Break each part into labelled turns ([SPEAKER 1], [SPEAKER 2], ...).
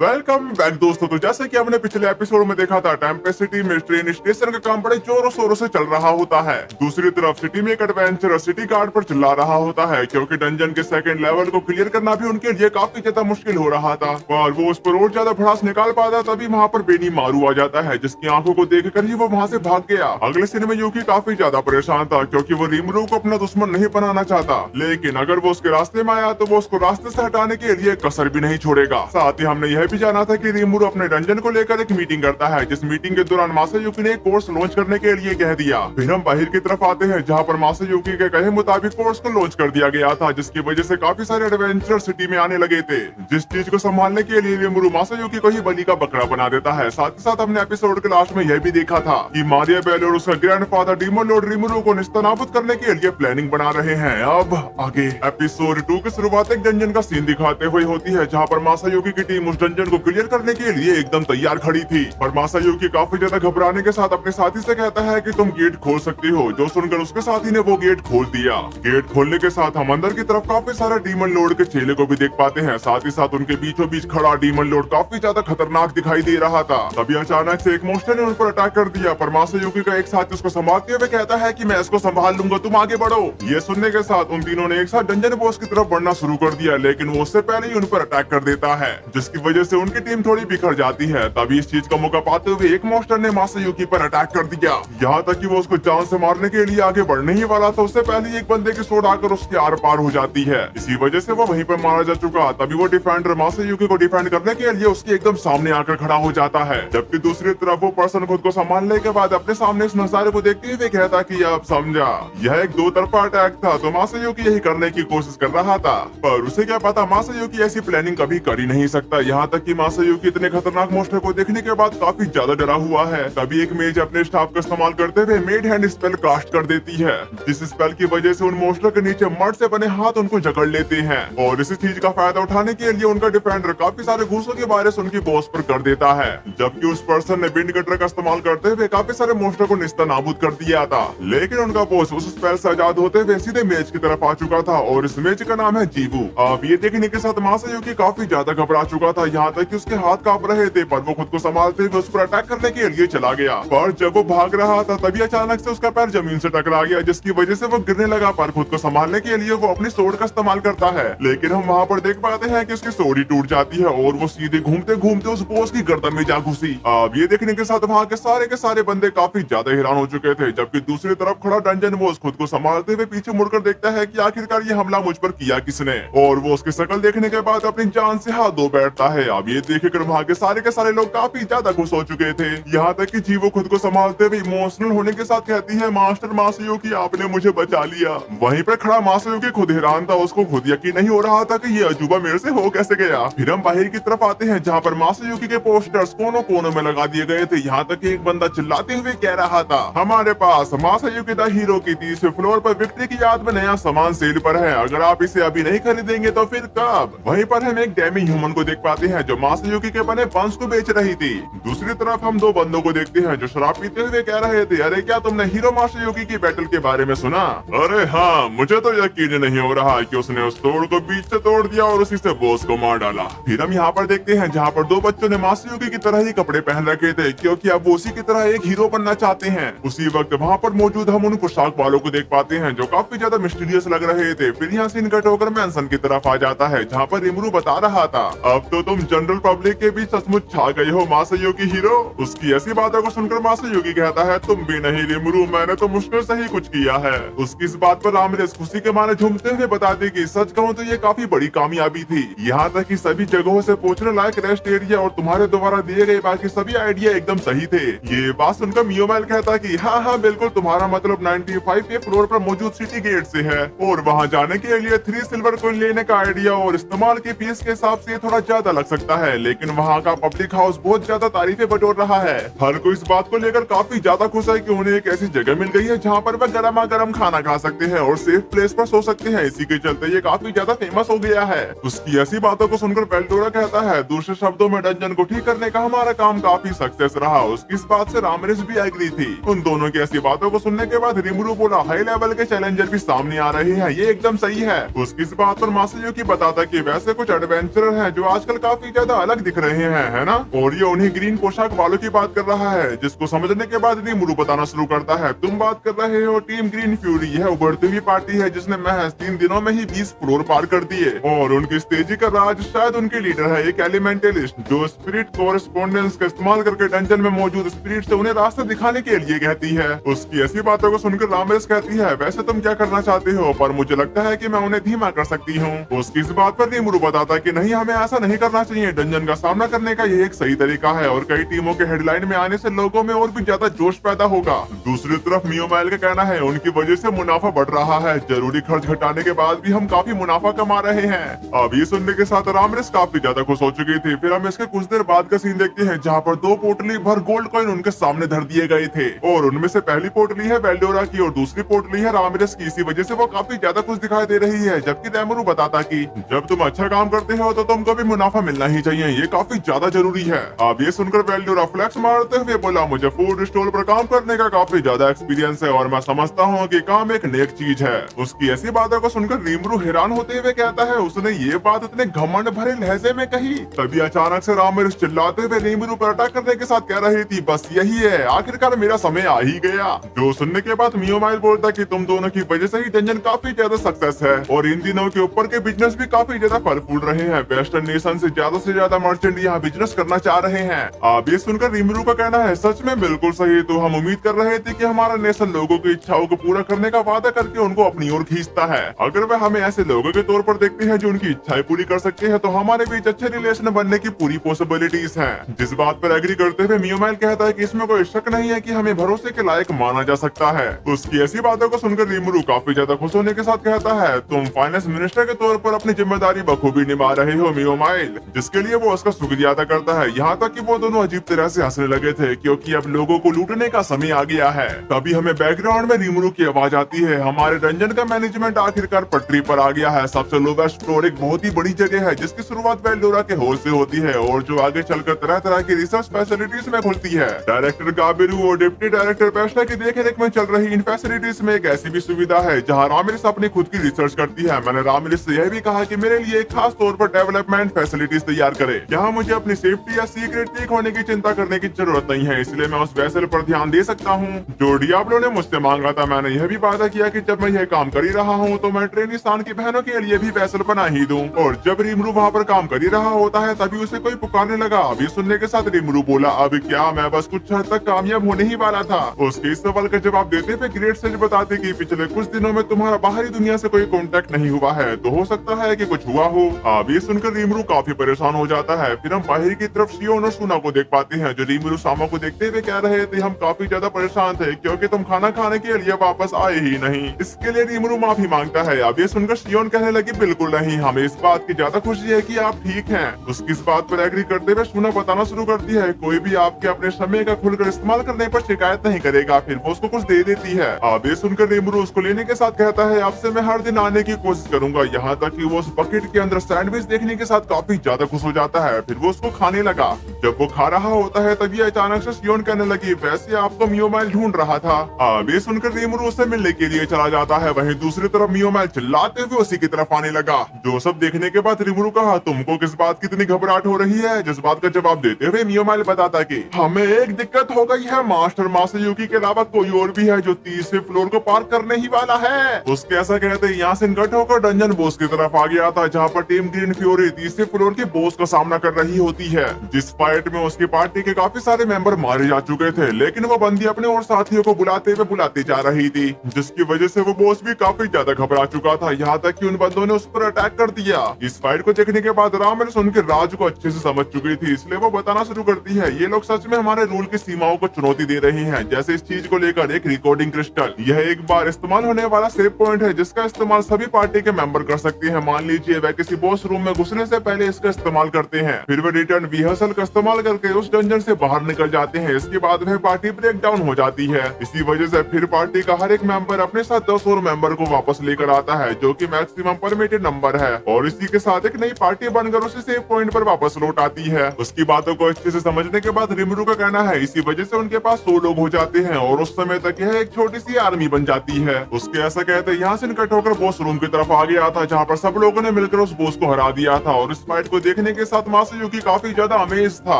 [SPEAKER 1] Welcome back दोस्तों। तो जैसे कि हमने पिछले एपिसोड में देखा था, टेम्पेस्ट सिटी में ट्रेन स्टेशन का काम बड़े जोरों शोरों से चल रहा होता है। दूसरी तरफ सिटी में एक एडवेंचर सिटी गार्ड पर चिल्ला रहा होता है क्योंकि डंजन के सेकंड लेवल को क्लियर करना भी उनके लिए काफी ज्यादा मुश्किल हो रहा था और वो उस पर और ज्यादा भड़ास निकाल पाता। तभी वहाँ पर बेनी मारू आ जाता है जिसकी आंखों को देखकर ही वो वहाँ से भाग गया। अगले सीन में यूकी काफी ज्यादा परेशान था क्योंकि वो रीमरू को अपना दुश्मन नहीं बनाना चाहता, लेकिन अगर वो उसके रास्ते में आया तो वो उसको रास्ते से हटाने के लिए कसर भी नहीं छोड़ेगा। साथ ही हमने यह भी जाना था कि रीमरू अपने डंजन को लेकर एक मीटिंग करता है, जिस मीटिंग के दौरान मासायुकी ने एक कोर्स लॉन्च करने के लिए कह दिया। फिर हम बाहर की तरफ आते हैं जहाँ पर मासायुकी के कहे मुताबिक कोर्स को लॉन्च कर दिया गया था, जिसकी वजह से काफी सारे एडवेंचर सिटी में आने लगे थे। जिस चीज को संभालने के लिए रीमरू मासायुकी को ही बलि का बकरा बना देता है। साथ ही साथ हमने एपिसोड के लास्ट में यह भी देखा था कि मारिया बेल और उसका ग्रैंडफादर डीमन लॉर्ड रीमरू को निस्तनाबूद करने के लिए प्लानिंग बना रहे हैं। अब आगे एपिसोड 2 की शुरुआत एक डंजन का सीन दिखाते हुए होती है जहाँ पर मासायुकी की टीम उस डंजन को क्लियर करने के लिए एकदम तैयार खड़ी थी। पर मासायुकी काफी ज्यादा घबराने के साथ अपने साथी से कहता है कि तुम गेट खोल सकती हो, जो सुनकर उसके साथी ने वो गेट खोल दिया। गेट खोलने के साथ हम अंदर की तरफ काफी सारे डीमन लॉर्ड के चेले को भी देख पाते हैं। साथ ही साथ उनके बीचों बीच खड़ा डीमन लॉर्ड काफी ज्यादा खतरनाक दिखाई दे रहा था। तभी अचानक से एक मोस्टर ने उन पर अटैक कर दिया, पर मासायुकी का एक साथी उसको संभालते हुए कहता है कि मैं इसको संभाल लूंगा, तुम आगे बढ़ो। ये सुनने के साथ उन तीनों ने एक साथ डंजन बॉस की तरफ बढ़ना शुरू कर दिया, लेकिन वो उससे पहले ही उन पर अटैक कर देता है, जिसकी वजह से उनकी टीम थोड़ी बिखर जाती है। तभी इस चीज का मौका पाते हुए एक मोस्टर ने मासायुकी पर अटैक कर दिया। यहाँ तक कि वो उसको जान से मारने के लिए आगे बढ़ने ही वाला था, उससे पहले एक बंदे की सोड आकर उसकी आर पार हो जाती है। इसी वजह से वो वहीं पर मारा जा चुका। तभी वो डिफेंडर मासायुकी को डिफेंड करने के लिए उसके एकदम सामने आकर खड़ा हो जाता है, जबकि दूसरी तरफ वो पर्सन खुद को संभालने के बाद अपने सामने इस नजारे को देखते हुए कहता कि अब समझा, यह एक दो तरफा अटैक था। तो मासायुकी यही करने की कोशिश कर रहा था, पर उसे क्या पता मासायुकी ऐसी प्लानिंग कभी कर ही नहीं सकता। यहाँ तक कि मासायुकी इतने खतरनाक मोस्टर को देखने के बाद काफी ज्यादा डरा हुआ है। तभी एक मेज अपने स्टाफ का इस्तेमाल करते हुए मेड हैंड स्पेल कास्ट कर देती है, जिस स्पेल की वजह से उन मोस्टर के नीचे मड से बने हाथ उनको जकड़ लेते हैं और इसी चीज का फायदा उठाने के लिए उनका डिफेंडर काफी सारे घूसों के वायरस उनकी बॉस पर कर देता है, जबकि उस पर्सन ने विंड कटर का इस्तेमाल करते हुए काफी सारे मोस्टर को निस्तनाबूद कर दिया था। लेकिन उनका बॉस उस स्पेल से आजाद होते हुए सीधे मेज की तरफ आ चुका था और इस मेज का नाम है जीवू। अब ये देखने के साथ मासायुकी काफी ज्यादा घबरा चुका था, यहाँ तक कि उसके हाथ कांप रहे थे, पर वो खुद को संभालते हुए उस पर अटैक करने के लिए चला गया। पर जब वो भाग रहा था तभी अचानक से उसका पैर जमीन से टकरा गया, जिसकी वजह से वो गिरने लगा। पर खुद को संभालने के लिए वो अपनी सोड का इस्तेमाल करता है, लेकिन हम वहाँ पर देख पाते हैं कि उसकी सोड ही टूट जाती है और वो सीधे घूमते घूमते उस बॉस की गर्दन में जा घुसी। अब ये देखने के साथ वहाँ के सारे बंदे काफी ज्यादा हैरान हो चुके थे, जबकि दूसरी तरफ खड़ा डंजन बॉस खुद को संभालते हुए पीछे मुड़कर देखता है कि आखिरकार ये हमला मुझ पर किया किसने, और वो उसकी शक्ल देखने के बाद अपनी जान से हाथ धो बैठता है। अब ये देखकर वहाँ के सारे लोग काफी ज्यादा खुश हो चुके थे, यहाँ तक कि जीवो खुद को संभालते हुए इमोशनल होने के साथ कहती है, मास्टर मासायुकी आपने मुझे बचा लिया। वहीं पर खड़ा मासायुकी खुद हैरान था, उसको खुद यकीन नहीं हो रहा था कि ये अजूबा मेरे से हो कैसे गया। फिर हम बाहर की तरफ आते हैं जहाँ पर मासायुकी के पोस्टर्स कोनों कोनों में लगा दिए गए थे। यहाँ तक एक बंदा चिल्लाते हुए कह रहा था, हमारे पास मासायुकी द हीरो की 30वें फ्लोर पर विक्ट्री की याद में नया सामान सेल पर है, अगर आप इसे अभी नहीं खरीदेंगे तो फिर कब। वहीं पर हम एक डेमी ह्यूमन को देख पाते हैं जो मासायुकी के बने बंस को बेच रही थी। दूसरी तरफ हम दो बंदों को देखते हैं जो शराब पीते हुए कह रहे थे, अरे क्या तुमने हीरो मासायुकी की बैटल के बारे में सुना? अरे हाँ, मुझे तो यकीन नहीं हो रहा कि उसने उस तोड़ को बीच से तोड़ दिया और उसी से बॉस को मार डाला। फिर हम यहाँ पर देखते हैं जहाँ पर दो बच्चों ने मासायुकी की तरह ही कपड़े पहन रखे थे क्योंकि अब वो उसी की तरह एक हीरो बनना चाहते हैं। उसी वक्त वहाँ पर मौजूद हम उन पोशाक वालों को देख पाते हैं जो काफी ज्यादा मिस्टीरियस लग रहे थे। फिर यहाँ सीन कट होकर मैंसन की तरफ आ जाता है जहाँ पर रीमरू बता रहा था, अब तो तुम जनरल पब्लिक के बीच सचमुच छा गए हो मासायुकी हीरो। उसकी ऐसी बातों को सुनकर मासायुकी कहता है, तुम भी नहीं रीमरू, मैंने तो मुश्किल से ही कुछ किया है। उसकी इस बात पर रामरेस खुशी के मारे झूमते हुए बताते कि सच कहूँ तो ये काफी बड़ी कामयाबी थी, यहाँ तक कि सभी जगहों से पहुंचने लायक रेस्ट एरिया और तुम्हारे द्वारा दिए गए बाकी सभी आइडिया एकदम सही थे। ये बात सुनकर मियोमेल कहता कि हाँ बिल्कुल, तुम्हारा मतलब 95 फ्लोर पर मौजूद सिटी गेट से है और वहाँ जाने के लिए 3 सिल्वर कॉइन लेने का आइडिया और इस्तेमाल की फीस के हिसाब से थोड़ा ज्यादा लग सकता है, लेकिन वहाँ का पब्लिक हाउस बहुत ज्यादा तारीफें बटोर रहा है। हर कोई इस बात को लेकर काफी ज्यादा खुश है कि उन्हें एक ऐसी जगह मिल गई है जहाँ पर वह गर्मा गर्म खाना खा सकते हैं और सेफ प्लेस पर सो सकते हैं। इसी के चलते ये काफी ज्यादा फेमस हो गया है। उसकी ऐसी बातों को सुनकर बेल्डोरा कहता है, दूसरे शब्दों में डंजन को ठीक करने का हमारा काम काफी सक्सेस रहा। उसकी इस बात से रामरेस भी एग्री थी। उन दोनों की ऐसी बातों को सुनने के बाद रीमरू बोला, हाई लेवल के चैलेंजर भी सामने आ रहे हैं, ये एकदम सही है। उसकी इस बात पर मासायुकी बताता कि वैसे कुछ एडवेंचरर हैं जो आजकल काफी काफी ज्यादा अलग दिख रहे हैं, है ना? और ये उन्हीं ग्रीन पोशाक वालों की बात कर रहा है, जिसको समझने के बाद रीमुरु बताना शुरू करता है, तुम बात कर रहे हो टीम ग्रीन फ्यूरी। यह उभरती हुई पार्टी है जिसने महज 3 दिनों में ही 20 फ्लोर पार कर दिए, और उनकी इस तेजी का राज शायद उनके लीडर है एक एलिमेंटलिस्ट, जो स्पिरिट कोरेस्पोंडेंस का इस्तेमाल करके डंजन में मौजूद स्पिरिट से उन्हें रास्ता दिखाने के लिए कहती है। उसकी ऐसी बातों को सुनकर रामिरेस कहती है, वैसे तुम क्या करना चाहते हो, पर मुझे लगता है कि मैं उन्हें धीमा कर सकती हूँ। उसकी इस बात पर रीमुरु बताता कि नहीं, हमें ऐसा नहीं करना चाहिए, डंजन का सामना करने का ये एक सही तरीका है और कई टीमों के हेडलाइन में आने से लोगों में और भी ज्यादा जोश पैदा होगा। दूसरी तरफ मियोमाइल का कहना है उनकी वजह से मुनाफा बढ़ रहा है, जरूरी खर्च घटाने के बाद भी हम काफी मुनाफा कमा रहे हैं। अब ये सुनने के साथ रामिरेस काफी ज्यादा खुश हो चुकी थी। फिर हम इसके कुछ देर बाद का सीन देखते हैं जहाँ पर 2 पोटली भर गोल्ड कॉइन उनके सामने धर दिए गए थे, और उनमें से पहली पोटली है वेल्डोरा की और दूसरी पोटली है रामिरेस की। इसी वजह से वो काफी ज्यादा खुश दिखाई दे रही है, जबकि रीमुरु बताता कि जब तुम अच्छा काम करते हो तो तुमको भी मुनाफा मिलना ही चाहिए, ये काफी ज्यादा जरूरी है। अब ये सुनकर वेल्डोरा फ्लैक्स मारते हुए बोला, मुझे फूड स्टॉल पर काम करने का काफी ज्यादा एक्सपीरियंस है और मैं समझता हूँ कि काम एक नेक चीज है। उसकी ऐसी बातों को सुनकर रीमुरु हैरान होते हुए कहता है, उसने ये बात इतने घमंड भरे लहजे में कही। तभी अचानक से रामिरेस चिल्लाते हुए रीमुरु पर अटैक करने के साथ कह रही थी, बस यही है, आखिरकार मेरा समय आ ही गया। जो सुनने के बाद मियोमाइल बोलता कि तुम दोनों की वजह से ही डंजन काफी ज्यादा सक्सेस है और इन दिनों के ऊपर के बिजनेस भी काफी ज्यादा फल फूल रहे हैं। वेस्टर्न नेशन से ज्यादा मर्चेंट यहाँ बिजनेस करना चाह रहे हैं। अब ये सुनकर रीमुरु का कहना है, सच में बिल्कुल सही, तो हम उम्मीद कर रहे थे कि हमारा नेशन लोगों की इच्छाओं को पूरा करने का वादा करके उनको अपनी ओर खींचता है। अगर वह हमें ऐसे लोगों के तौर पर देखते हैं जो उनकी इच्छाएं पूरी कर सकते हैं, तो हमारे बीच अच्छे रिलेशन बनने की पूरी पॉसिबिलिटीज हैं। जिस बात पर एग्री करते हुए मियोमाइल कहता है कि इसमें कोई शक नहीं है कि हमें भरोसे के लायक माना जा सकता है। उसकी ऐसी बातों को सुनकर रीमुरु काफी ज्यादा खुश होने के साथ कहता है, तुम फाइनेंस मिनिस्टर के तौर पर अपनी जिम्मेदारी बखूबी निभा रहे हो मियोमाइल, जिसके लिए वो उसका शुक्रिया अदा करता है। यहाँ तक कि वो दोनों अजीब तरह से हंसने लगे थे क्योंकि अब लोगों को लूटने का समय आ गया है। तभी हमें बैकग्राउंड में रीमुरु की आवाज आती है, हमारे डंजन का मैनेजमेंट आखिरकार पटरी पर आ गया है। सबसे लोवेस्ट फ्लोर एक बहुत ही बड़ी जगह है जिसकी शुरुआत वेल्डोरा के हॉल से होती है और जो आगे चलकर तरह तरह की रिसर्च फैसिलिटीज में खुलती है। डायरेक्टर गाबिरू और डिप्टी डायरेक्टर पेस्टा की देखरेख में चल रही इन फैसिलिटीज में एक ऐसी भी सुविधा है जहाँ रामिरेस अपनी खुद की रिसर्च करती है। मैंने रामिरेस से यह भी कहा कि मेरे लिए एक खास तौर पर डेवलपमेंट फैसिलिटीज तैयार करे। यहाँ मुझे अपनी सेफ्टी या सीक्रेट लीक होने की चिंता करने की जरूरत नहीं है, इसलिए मैं उस वेसल पर ध्यान दे सकता हूँ जो डियाब्लो ने मुझसे मांगा था। मैंने यह भी वादा किया कि जब मैं यह काम कर ही रहा हूँ तो मैं ट्रेनिस्तान की बहनों के लिए भी वेसल बना ही दूं। और जब रीमुरु वहाँ पर काम कर ही रहा होता है तभी उसे कोई पुकारने लगा। अभी सुनने के साथ रीमुरु बोला, अब क्या, मैं बस कुछ हद तक कामयाब होने ही वाला था। उसके इस सवाल का जवाब देते हुए ग्रेट सेज बताते कि पिछले कुछ दिनों में तुम्हारा बाहरी दुनिया से कोई कांटेक्ट नहीं हुआ है, तो हो सकता है कि कुछ हुआ हो। अब ये सुनकर रीमुरु काफी परेशान हो जाता है। फिर हम बाहर की तरफ शियोन और सुना को देख पाते हैं जो रीमुरु सामा को देखते हुए कह रहे थे, हम काफी ज्यादा परेशान थे क्योंकि तुम खाना खाने के लिए वापस आए ही नहीं। इसके लिए रीमुरु माफी मांगता है। अब ये सुनकर शियोन कहने लगी, बिल्कुल नहीं, हमें इस बात की ज्यादा खुशी है कि आप ठीक हैं। उसकी इस बात पर एग्री करते हुए सुना बताना शुरू करती है, कोई भी आपके अपने समय का खुलकर इस्तेमाल करने पर शिकायत नहीं करेगा। फिर वो उसको कुछ दे देती है। अब ये सुनकर रीमुरु उसको लेने के साथ कहता है, आपसे मैं हर दिन आने की कोशिश करूंगा। यहाँ तक कि वो उस बकेट के अंदर सैंडविच देखने के साथ काफी ज्यादा खुश हो जाता है। फिर वो उसको खाने लगा। जब वो खा रहा होता है तभी अचानक से शियोन कहने लगी, वैसे आपको मियोमाइल ढूंढ रहा था। अब ये सुनकर रीमुरु उससे मिलने के लिए चला जाता है। वहीं दूसरी तरफ मियोमाइल चिल्लाते हुए उसी की तरफ आने लगा। जो सब देखने के बाद रीमुरु कहा, तुमको किस बात की इतनी घबराहट हो रही है? जिस बात का जवाब देते हुए मियोमाइल बताता कि हमें एक दिक्कत हो गई है, मास्टर मासायुकी के अलावा कोई और भी है जो 30वें फ्लोर को पार करने ही वाला है। उसके ऐसा कहते ही यहाँ से कट होकर डंजन बॉस की तरफ आ गया था जहाँ पर टीम ग्रीन फ्यूरी 30वें फ्लोर के बॉस का सामना कर रही होती है। जिस फाइट में उसकी पार्टी के काफी सारे मेंबर मारे जा चुके थे, लेकिन वो बंदी अपने और साथियों को बुलाते जा रही थी, जिसकी वजह से वो बॉस भी काफी ज्यादा घबरा चुका था। यहाँ तक कि उन बंदों ने उस पर अटैक कर दिया। इस फाइट को देखने के बाद रामिरेस उनके राज को अच्छे से समझ चुकी थी, इसलिए वो बताना शुरू करती है, ये लोग सच में हमारे रूल की सीमाओं को चुनौती दे रहे हैं। जैसे इस चीज को लेकर एक रिकॉर्डिंग क्रिस्टल, यह एक बार इस्तेमाल होने वाला सेव पॉइंट है जिसका इस्तेमाल सभी पार्टी के मेंबर कर सकते हैं। मान लीजिए वह किसी बॉस रूम में घुसने से पहले इसका इस्तेमाल करते हैं, फिर वे रिटर्न रिहर्सल का इस्तेमाल करके उस डंजन से बाहर निकल जाते हैं। इसके बाद वह पार्टी ब्रेक डाउन हो जाती है। इसी वजह से फिर पार्टी का हर एक मेंबर अपने साथ 10 और मेंबर को वापस लेकर आता है, जो कि मैक्सिमम परमिटेड नंबर है, और इसी के साथ एक नई पार्टी बनकर उसे सेव पॉइंट पर वापस लौट आती है। उसकी बातों को अच्छे से समझने के बाद रिमरू का कहना है इसी वजह से उनके पास 100 लोग हो जाते हैं और उस समय तक यह एक छोटी सी आर्मी बन जाती है। उसके ऐसा कहते यहाँ से कट होकर बॉस रूम की तरफ आ गया था, जहाँ पर सब लोगों ने मिलकर उस बॉस को हरा दिया था, और इस फाइट को देखने के साथ मासायुकी काफी ज्यादा अमेज था।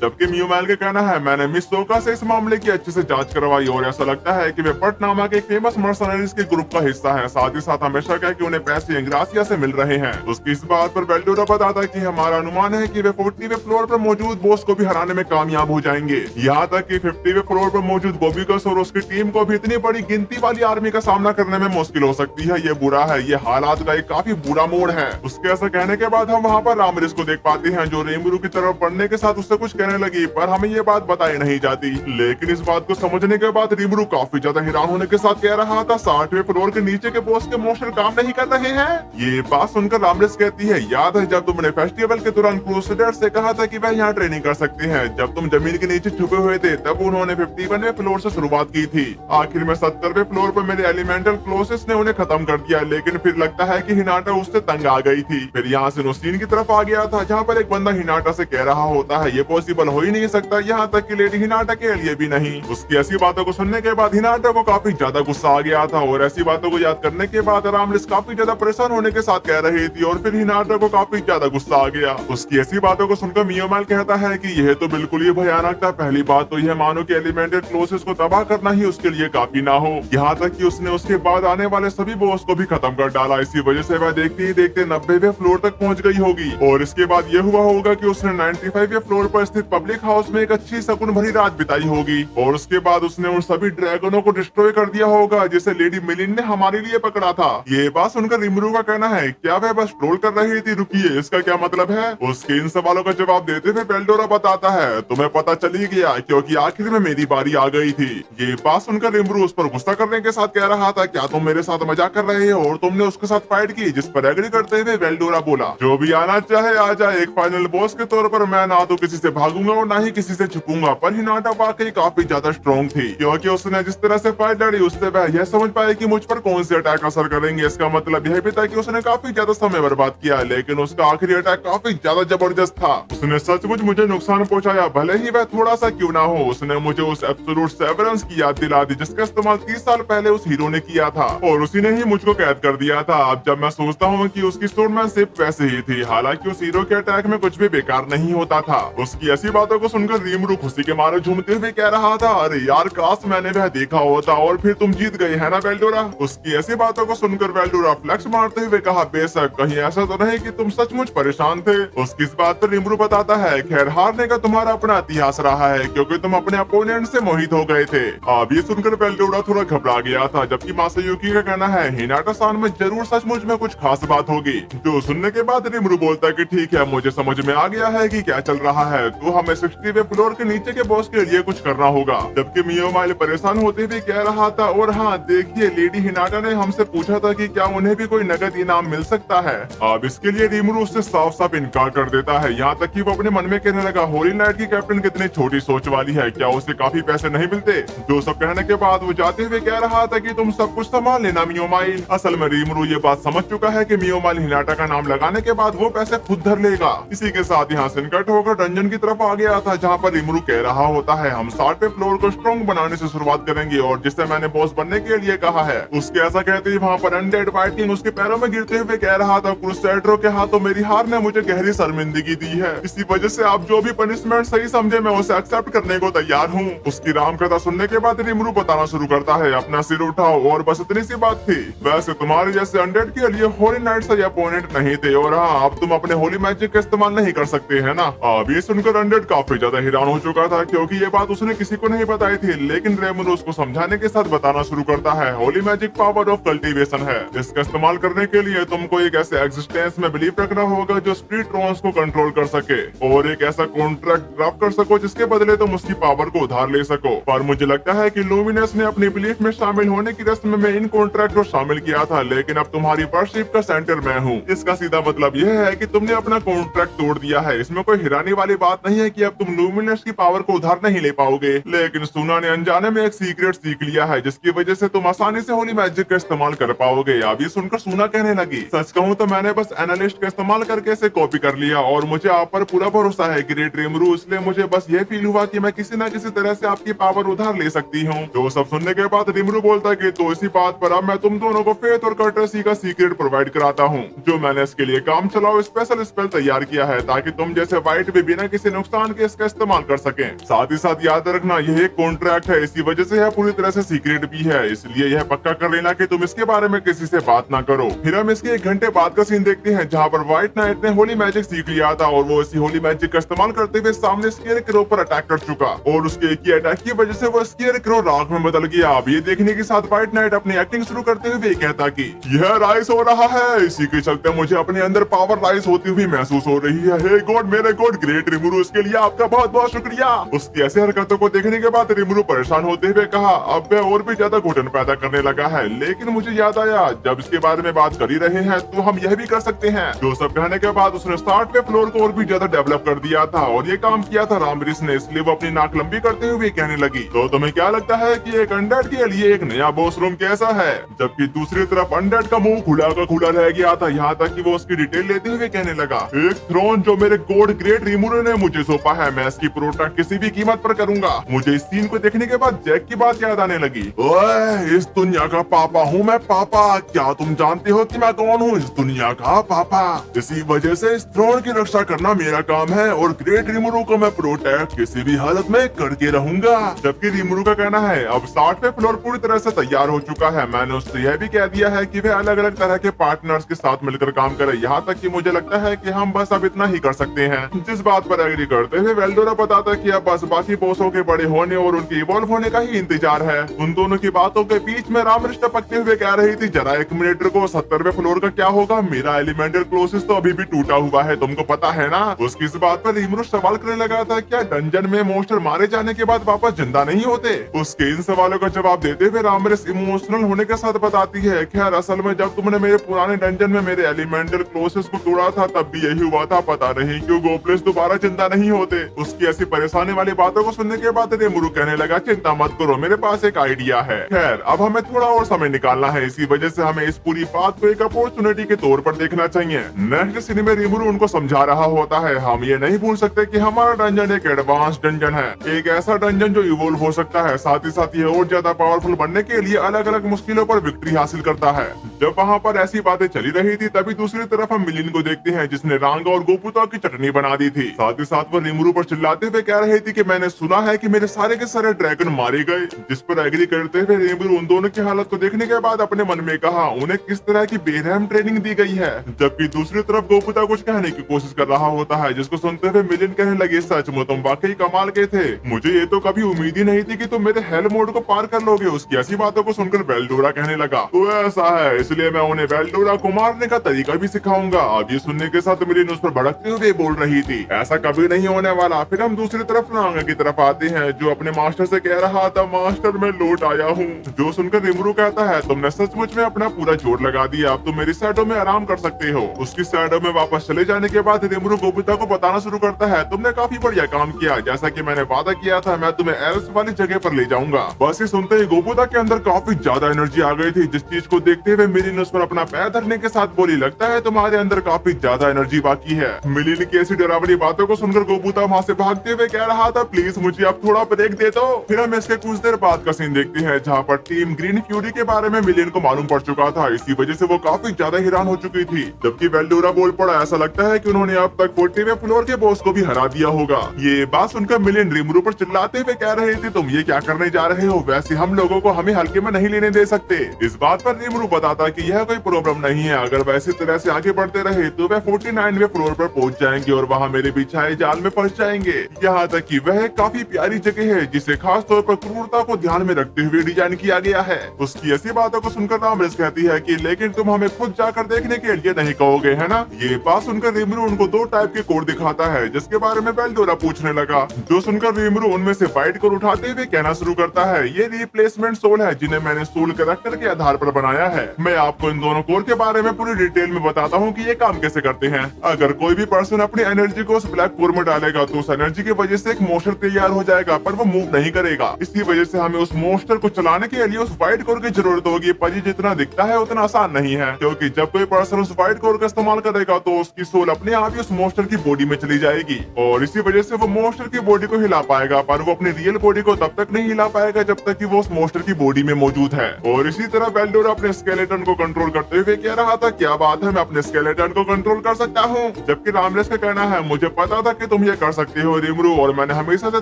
[SPEAKER 1] जबकि मियोमाइल का कहना है मैंने मिस सोका से इस मामले की अच्छे से जांच करवाई और ऐसा लगता है कि वे पट नामक एक फेमस मर्सनरीज के ग्रुप का हिस्सा है। साथ ही साथ हमेशा कह कि उन्हें पैसे इंग्रासिया से मिल रहे हैं। उसकी इस बात पर बेल्डोरा बताता है कि हमारा अनुमान है कि वे 40वें फ्लोर पर मौजूद बॉस को भी हराने में कामयाब हो जाएंगे। यहाँ तक कि 50वें फ्लोर पर मौजूद बॉबिकस और उसकी टीम को भी इतनी बड़ी गिनती वाली आर्मी का सामना करने में मुश्किल हो सकती है। ये बुरा है, ये हालात का एक काफी बुरा मोड़ है। उसके ऐसा कहने के बाद हम वहाँ पर रामरिस को देख पाते हैं, जो रेमरू की तरफ बढ़ने के साथ उससे कुछ कहने लगी, पर हमें ये बात बताई नहीं जाती। लेकिन इस बात को समझने के बाद रिमरू काफी ज्यादा हैरान होने के साथ कह रहा था 60वें फ्लोर के नीचे के बॉस के मोशन काम नहीं कर रहे हैं। ये बात सुनकर रामरिस कहती है याद है जब तुमने फेस्टिवल के दौरान क्रूसेडर से कहा था कि वह यहाँ ट्रेनिंग कर सकते हैं। जब तुम जमीन के नीचे छुपे हुए थे तब उन्होंने 51वें फ्लोर से शुरुआत की थी। आखिर में 70वें फ्लोर पर मेरे एलिमेंटल क्लोसेस ने उन्हें खत्म कर दिया, लेकिन फिर लगता है कि हिनाटा उससे तंग आ गई थी। फिर यहाँ से नोस्टीन की तरफ आ गया था, जहाँ पर एक बंदा हिनाटा से कह रहा होता है ये पॉसिबल हो ही नहीं सकता, यहाँ तक कि लेडी हिनाटा के लिए भी नहीं। उसकी ऐसी बातों को सुनने के बाद हिनाटा को काफी ज्यादा गुस्सा आ गया था, और ऐसी बातों को याद करने के बाद रामरिस काफी ज्यादा परेशान होने के साथ कह रही थी, और फिर हिनाटा को काफी ज्यादा गुस्सा आ गया। उसकी ऐसी बातों को सुनकर मियोमाइल कहता है कि यह तो बिल्कुल ही भयानक था। पहली बात तो यह मानो कि एलिमेंटेड क्लोसेस को तबाह करना ही उसके लिए काफी ना हो, यहाँ तक कि उसने उसके बाद आने वाले सभी बॉस को भी खत्म कर डाला। इसी वजह से वह देखते ही देखते 90वें फ्लोर तक पहुँच गई होगी, और इसके बाद यह हुआ होगा कि उसने 95वें फ्लोर पर स्थित पब्लिक हाउस में एक अच्छी शकुन भरी रात बिताई होगी, और उसके बाद उसने उन सभी ड्रैगनों को डिस्ट्रॉय कर दिया होगा जिसे लेडी मिलिन ने हमारे लिए पकड़ा था। ये बात सुनकर रिमरू का कहना है क्या वह बस ट्रोल कर रही थी, रुकिए इसका क्या मतलब है। उसके इन सवालों का जवाब देते हुए बेल्डोरा बताता है तुम्हें पता चल ही गया क्योंकि आखिर में मेरी बारी आ गई थी। ये बात सुनकर रिमरू उस पर गुस्सा करने के साथ कह रहा था क्या तुम मेरे साथ मजाक कर रहे हो, और तुमने उसके साथ फाइट की। जिस पर एग्री करते हुए बेल्डोरा बोला जो भी आना चाहे आ जाए, एक फाइनल बॉस के तौर पर मैं ना तो किसी से भागूंगा और ना ही किसी से छुपूंगा। पर हिनाटा वाकई काफी ज्यादा स्ट्रॉन्ग थी, क्योंकि उसने जिस तरह से फाइट लड़ी उससे वह यह समझ पाए कि मुझ पर कौन से अटैक असर करेंगे। इसका मतलब यह भी था कि उसने काफी ज्यादा समय बर्बाद किया, लेकिन उसका आखिरी अटैक काफी ज्यादा जबरदस्त था। उसने सचमुच मुझे नुकसान पहुंचाया, भले ही वह थोड़ा सा क्यों ना हो। उसने मुझे उस एब्सोल्यूट सेवरेंस की याद दिला दी जिसका इस्तेमाल 30 साल पहले उस हीरो ने किया था, और उसी ने ही मुझको कैद कर दिया था। अब जब मैं सोचता हूँ कि उसकी स्वॉर्डमैनशिप वैसे ही थी, हालांकि उस हीरो के अटैक में कुछ भी बेकार नहीं होता था। उसकी ऐसी बातों को सुनकर रिमरू खुशी के मारे झूमते हुए कह रहा था अरे यार काश मैंने वह देखा होता, और फिर तुम जीत गए है ना बेल्डोरा। उसकी ऐसी बातों को सुनकर बेल्डोरा फ्लेक्स मारते हुए कहा बेशक कहीं ऐसा तो नहीं कि तुम सचमुच परेशान थे। उसकी इस बात पर रिमरू बताता है खैर हारने का तुम्हारा अपना इतिहास रहा है क्योंकि तुम अपने अपोनेंट से मोहित हो गए थे। अब ये सुनकर बेल्डोरा थोड़ा घबरा गया था, जबकि मासायुकी का कहना है हिनाटा सान में जरूर सचमुच में कुछ खास बात होगी। जो सुनने के बाद रिमरू बोलता है कि ठीक है मुझे समझ में आ गया है कि क्या चल रहा है, तो हमें 60वें फ्लोर के नीचे के बॉस के लिए कुछ करना होगा। जबकि मियोमाइल परेशान होते हुए कह रहा था और हाँ देखिए लेडी हिनाटा ने हमसे पूछा था कि क्या उन्हें भी कोई नगद इनाम मिल सकता है। अब इसके लिए रिमरू उससे साफ साफ इनकार कर देता है, यहाँ तक कि वो अपने मन में कहने लगा होली नाइट की कैप्टन कितनी छोटी सोच वाली है, क्या उसे काफी पैसे नहीं मिलते। जो सब कहने के बाद वो जाते हुए कह रहा था कि तुम सब कुछ संभाल लेना मियोमाइल। असल में रिमरू ये बात समझ चुका है कि मियोमाइल हिनाटा का नाम लगाने के बाद वो पैसे खुद धर लेगा। इसी के साथ यहाँ से कट होकर डंजन की तरफ आ गया था, जहाँ पर रिमरू कह रहा होता है हम 60वें फ्लोर को स्ट्रॉन्ग बनाने से शुरुआत करेंगे और जिससे मैंने बॉस बनने के लिए कहा है। उसके ऐसा कहते ही वहाँ पर अनडेड वाइटिंग उसके पैरों में गिरते हुए कह रहा था क्रूसेडरों के हाथों मेरी हार ने मुझे गहरी शर्मिंदगी दी है, इसी वजह से आप जो भी पनिशमेंट सही समझे मैं उसे एक्सेप्ट करने को तैयार हूँ। उसकी राम कथा सुनने के बाद रिमरू बताना शुरू करता है अपना सिर उठाओ और बस इतनी सी बात थी। वैसे तुम्हारे जैसे अनडेड के लिए होली नाइट से अपोनेंट नहीं थे, और हाँ अब तुम अपने होली मैजिक का इस्तेमाल नहीं कर सकते है ना। अब ये सुनकर अनडेड काफी ज्यादा हैरान हो चुका था क्योंकि ये बात उसने किसी को नहीं बताई थी, लेकिन रेमरू उसको समझाने के साथ बताना शुरू करता है Holi magic power of cultivation है। इसका इस्तेमाल करने के लिए तुमको एक ऐसे एग्जिस्टेंस में बिलीव रखना होगा जो स्प्लिट ट्रॉन्स को कंट्रोल कर सके और एक ऐसा कॉन्ट्रैक्ट ड्राफ्ट कर सको जिसके बदले तुम उसकी पावर को उधार ले सको। पर मुझे लगता है कि लुमिनस ने अपनी बिलीफ में शामिल होने की रस्म में इन कॉन्ट्रैक्ट को शामिल किया था, लेकिन अब तुम्हारी वर्शिप का सेंटर मैं हूँ। इसका सीधा मतलब यह है कि तुमने अपना कॉन्ट्रैक्ट तोड़ दिया है, इसमें कोई हैरानी वाली बात नहीं है कि अब तुम लूमिनस की पावर को उधार नहीं ले पाओगे, लेकिन सुना ने अनजाने में एक सीक्रेट सीख लिया है जिसकी वजह से तुम आसानी से होली मैजिक का इस्तेमाल कर पाओगे। अब ये सुनकर सुना कहने लगी, सच कहूँ तो मैंने बस एनालिस्ट का इस्तेमाल करके इसे कॉपी कर लिया और मुझे आप पर पूरा भरोसा है ग्रेट रिमरू, इसलिए मुझे बस ये फील हुआ कि मैं किसी न किसी तरह से आपकी पावर उधार ले सकती हूँ। तो सब सुनने के बाद रिमरू बोलता है कि तो इसी बात पर अब मैं तुम दोनों को फेथ और कर्टसी का सीक्रेट प्रोवाइड कराता हूँ, जो मैंने इसके लिए काम चलाओ स्पेशल स्पेल तैयार किया है ताकि तुम जैसे व्हाइट भी बिना किसी नुकसान के इसका इस्तेमाल कर सके। साथ ही साथ याद रखना यह एक कॉन्ट्रैक्ट है, इसी वजह से यह पूरी तरह से सीक्रेट भी है, इसलिए यह पक्का कर लेना कि तुम इसके बारे में किसी से बात ना करो। फिर हम इसके 1 घंटे बाद का सीन देखते हैं जहाँ पर व्हाइट नाइट ने होली मैजिक सीख लिया था और वो इसी होली मैजिक का इस्तेमाल करते हुए सामने स्केयर क्रो पर अटैक कर चुका और उसके एक ही अटैक की वजह से वो स्केयर क्रो राख में बदल गया। अब ये देखने के साथ व्हाइट नाइट अपनी एक्टिंग शुरू करते हुए कहता कि यह राइस हो रहा है, इसी के चलते मुझे अपने अंदर पावर राइस होती हुई महसूस हो रही है। हे गॉड, मेरे गॉड, ग्रेट रिमरू, इसके लिए आपका बहुत बहुत शुक्रिया। उसकी ऐसी हरकतों को देखने के बाद रिमरू परेशान होते हुए कहा, अब वह और भी ज्यादा घुटन पैदा करने लगा है, लेकिन मुझे याद आया जब इसके बारे में बात कर ही रहे हैं तो हम यह भी कर सकते हैं। जो सब कहने के बाद उसने स्टार्ट पे फ्लोर को और भी ज्यादा डेवलप कर दिया था और ये काम किया था रामरिस ने, इसलिए वो अपनी नाक लंबी करते हुए कहने लगी, तो तुम्हें क्या लगता है कि एक अनडेड के लिए एक नया बॉस रूम कैसा है? जबकि दूसरी तरफ अनडेड का मुंह खुला का खुला रह गया था, यहाँ तक कि वो उसकी डिटेल लेते हुए कहने लगा, एक थ्रोन जो मेरे गॉड ग्रेट रिमरू ने मुझे सौंपा है, मैं इसकी प्रोटेक्ट किसी भी कीमत पर करूंगा। मुझे इस सीन को देखने के बाद जैक की बात याद आने लगी। ओए, इस दुनिया का पापा हूँ मैं, पापा। क्या तुम जानते हो कि मैं कौन हूँ? इस दुनिया का पापा। इसी वजह से इस थ्रोन की रक्षा करना मेरा काम है और ग्रेट रिमरू को मैं प्रोटेक्ट किसी भी हालत में करके रहूंगा। जबकि रिमरू का कहना है अब स्टार्ट पे फ्लोर पूरी तरह से तैयार हो चुका है, मैंने उससे यह भी कह दिया है कि वे अलग अलग तरह के पार्टनर्स के साथ मिलकर काम करें, यहाँ तक कि मुझे लगता है कि हम बस अब इतना ही कर सकते हैं। जिस बात पर एग्री करते हुए वेल्डोरा बताता कि अब बस बाकी बॉसों के बड़े होने और उनके इवॉल्व होने का ही इंतजार है। उन दोनों की बातों के बीच में रामरिश टपकते हुए कह रही थी, जरा 1 मिनट को 70वें फ्लोर का क्या होगा? मेरा एलिमेंटल क्लोसिस तो अभी भी टूटा हुआ है, तुमको पता है ना? उसकी इस बात पर रिमरू सवाल करने लगा था, क्या डंजन में मोस्टर मारे जाने के बाद वापस जिंदा नहीं होते? उसके इन सवालों का जवाब देते हुए रामरिश इमोशनल होने के साथ बताती है, खैर असल में जब तुमने मेरे पुराने डंजन में मेरे एलिमेंटल क्लोसिस को तोड़ा था तब भी यही हुआ था, पता नहीं क्यों गोब्लिन्स दोबारा जिंदा नहीं होते। उसकी ऐसी परेशानी वाली बातों को सुनने के बाद रिमरू कहने लगा, चिंता मत करो, मेरे पास एक आइडिया है। खैर अब हमें थोड़ा और समय निकालना है, इसी वजह से हमें इस पूरी बात को एक अपॉर्चुनिटी के तौर पर देखना चाहिए। नेक्स्ट सीन में रिमरू उनको समझा रहा होता है, हम ये नहीं भूल सकते कि हमारा डंजन एक एडवांस डंजन है, एक ऐसा डंजन जो इवोल्व हो सकता है, साथ ही साथ ये और ज्यादा पावरफुल बनने के लिए अलग अलग मुश्किलों पर विक्ट्री हासिल करता है। जब वहाँ पर ऐसी बातें चली रही थी तभी दूसरी तरफ हम मिलिन को देखते हैं जिसने रांग और गोपुता की चटनी बना दी थी। साथ ही साथ वो रिमरू पर चिल्लाते हुए कह रही थी कि मैंने सुना है कि मेरे सारे के सारे ड्रैगन मारे गए, जिस पर एग्री करते हुए रिमरू उन दोनों की हालत को देखने के बाद अपने मन में कहा, उन्हें किस तरह की बेरहम ट्रेनिंग दी गई है। जबकि दूसरी तरफ गोपुता कुछ कहने की कोशिश कर रहा होता है, जिसको सुनते हुए मिलिन कहने लगे, सच में तुम वाकई कमाल के थे, मुझे ये तो कभी उम्मीद ही नहीं थी कि तुम मेरे हेल मोड को पार कर लोगे। उसकी ऐसी बातों को सुनकर वेल्डोरा कहने लगा, तो ऐसा है, इसलिए मैं उन्हें वेल्डोरा को मारने का तरीका भी सिखाऊंगा। अब ये सुनने के साथ मिलिन उस पर भड़कते हुए बोल रही थी, ऐसा कभी नहीं होने वाला। फिर हम दूसरी तरफ रांग की तरफ आते हैं जो अपने मास्टर से कह रहा था, मास्टर मैं लौट आया हूँ। जो सुनकर रिमरू कहता है, तुमने सचमुच में अपना पूरा जोर लगा दिया, अब तुम मेरी शैडो में आराम कर सकते हो। उसकी शैडो में वापस चले जाने के बाद रिमरू गोपुता को बताना शुरू करता है, तुमने काफी बढ़िया काम किया, जैसा कि मैंने वादा किया था, मैं तुम्हें एल्स वाली जगह पर ले जाऊंगा। बस ये सुनते ही गोपुता के अंदर काफी ज्यादा एनर्जी आ गई थी, जिस चीज को देखते हुए मिलिन उस पर अपना पैर धरने के साथ बोली, लगता है तुम्हारे अंदर काफी ज्यादा एनर्जी बाकी है। मिलिन की ऐसी डरावनी बातों को सुनकर गोपुता वहाँ से भागते हुए कह रहा था, प्लीज मुझे अब थोड़ा ब्रेक दे दो। फिर हम इसके कुछ देर बाद का सीन देखते हैं जहाँ पर टीम ग्रीन फ्यूरी के बारे में मिलिन को मालूम पड़ चुका था, इसी वजह से वो काफी ज्यादा हैरान हो चुकी थी। जबकि वेल्डोरा बोल पड़ा, ऐसा लगता है कि उन्होंने अब तक 40वें फ्लोर के बॉस को भी हरा दिया होगा। ये बात सुनकर मिलिन रिमरू पर चिल्लाते हुए कह रहे थे, तुम ये क्या करने जा रहे हो? वैसे हम लोगों को हमें हल्के में नहीं लेने दे सकते। इस बात पर रिमरू बताता कि यह कोई प्रॉब्लम नहीं है, अगर वैसी तरह से आगे बढ़ते रहे तो वह 49वें फ्लोर पर पहुंच जाएंगे और वहाँ मेरे बिछाए जाल में फंस जाएंगे। यहाँ तक कि वह काफी प्यारी जगह है जिसे खास तौर पर क्रूरता को ध्यान में रखते हुए डिजाइन किया गया है। उसकी ऐसी बातों को सुनकर रामरिस कहती है कि लेकिन तुम हमें खुद जाकर देखने के लिए नहीं कहोगे, है ना? ये बात सुनकर रिमरू उनको 2 टाइप के कोड दिखाता है जिसके बारे में वेल्डोरा पूछने लगा। जो सुनकर रिमरू उनमें से व्हाइट कोड उठाते हुए कहना शुरू करता है, ये रिप्लेसमेंट सोल है जिन्हें मैंने सोल कैरेक्टर के आधार पर बनाया है। मैं आपको इन दोनों कोड के बारे में पूरी डिटेल में बताता हूँ कि ये काम कैसे करते हैं। अगर कोई भी पर्सन अपनी एनर्जी को उस ब्लैक कोर में डालेगा तो उस एनर्जी की वजह से एक मोस्टर तैयार हो जाएगा, पर वो मूव नहीं करेगा। इसी वजह से हमें उस मोस्टर को चलाने के लिए उस व्हाइट कोर की जरूरत होगी, पर ये जितना दिखता है उतना आसान नहीं है, क्योंकि जब कोई पर्सन उस व्हाइट कोर का इस्तेमाल करेगा तो उसकी सोल अपने आप ही उस मोस्टर की बॉडी में चली जाएगी और इसी वजह से वो मोस्टर की बॉडी को हिला पाएगा, पर वो अपनी रियल बॉडी को तब तक नहीं हिला पाएगा जब तक कि वो उस मोस्टर की बॉडी में मौजूद है। और इसी तरह बेल्डोर अपने स्केलेटन को कंट्रोल करते हुए कह रहा था, क्या बात है, मैं अपने स्केलेटन को कंट्रोल कर सकता हूँ। जबकि रामलेस का कहना है, मुझे पता था कि तुम ये कर सकते हो रिमरू, और मैंने हमेशा से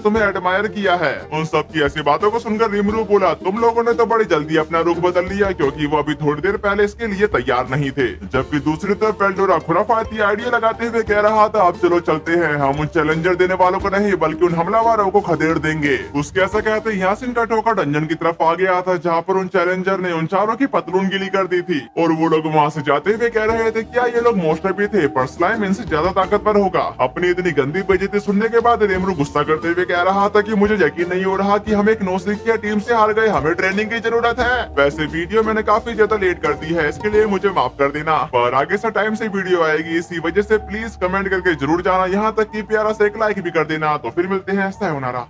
[SPEAKER 1] तुम्हें एडमायर किया है। उन सब की ऐसी बातों को सुनकर रिमरू बोला, तुम लोगों ने तो बड़ी जल्दी अपना रुख बदल लिया, क्योंकि वो अभी थोड़ी देर पहले इसके लिए तैयार नहीं थे। जबकि दूसरी तरफ बेल्डोरा खुराफाती आइडिया लगाते हुए कह रहा था, अब चलो चलते हैं, हम उन चैलेंजर देने वालों को नहीं बल्कि उन हमलावरों को खदेड़ देंगे। उसके ऐसा कहते यासिन का टोका डंजन की तरफ आ गया था, जहाँ पर उन चैलेंजर ने उन चारों की पतलून गीली कर दी थी और वो लोग वहाँ से जाते हुए कह रहे थे, क्या ये लोग मोस्टर भी थे, पर स्लाइम इनसे ज्यादा ताकतवर होगा। अपनी इतनी गंदी बेइज्जती सुनने के बाद रेमरू गुस्सा करते हुए कह रहा था कि मुझे यकीन नहीं हो रहा कि हम एक नौसिखिया टीम से हार गए, हमें ट्रेनिंग की जरूरत है। वैसे वीडियो मैंने काफी ज्यादा लेट कर दी है, इसके लिए मुझे माफ कर देना, पर आगे से टाइम से वीडियो आएगी, इसी वजह से प्लीज कमेंट करके जरूर जाना, यहाँ तक कि प्यारा से एक लाइक भी कर देना। तो फिर मिलते हैं, सायोनारा।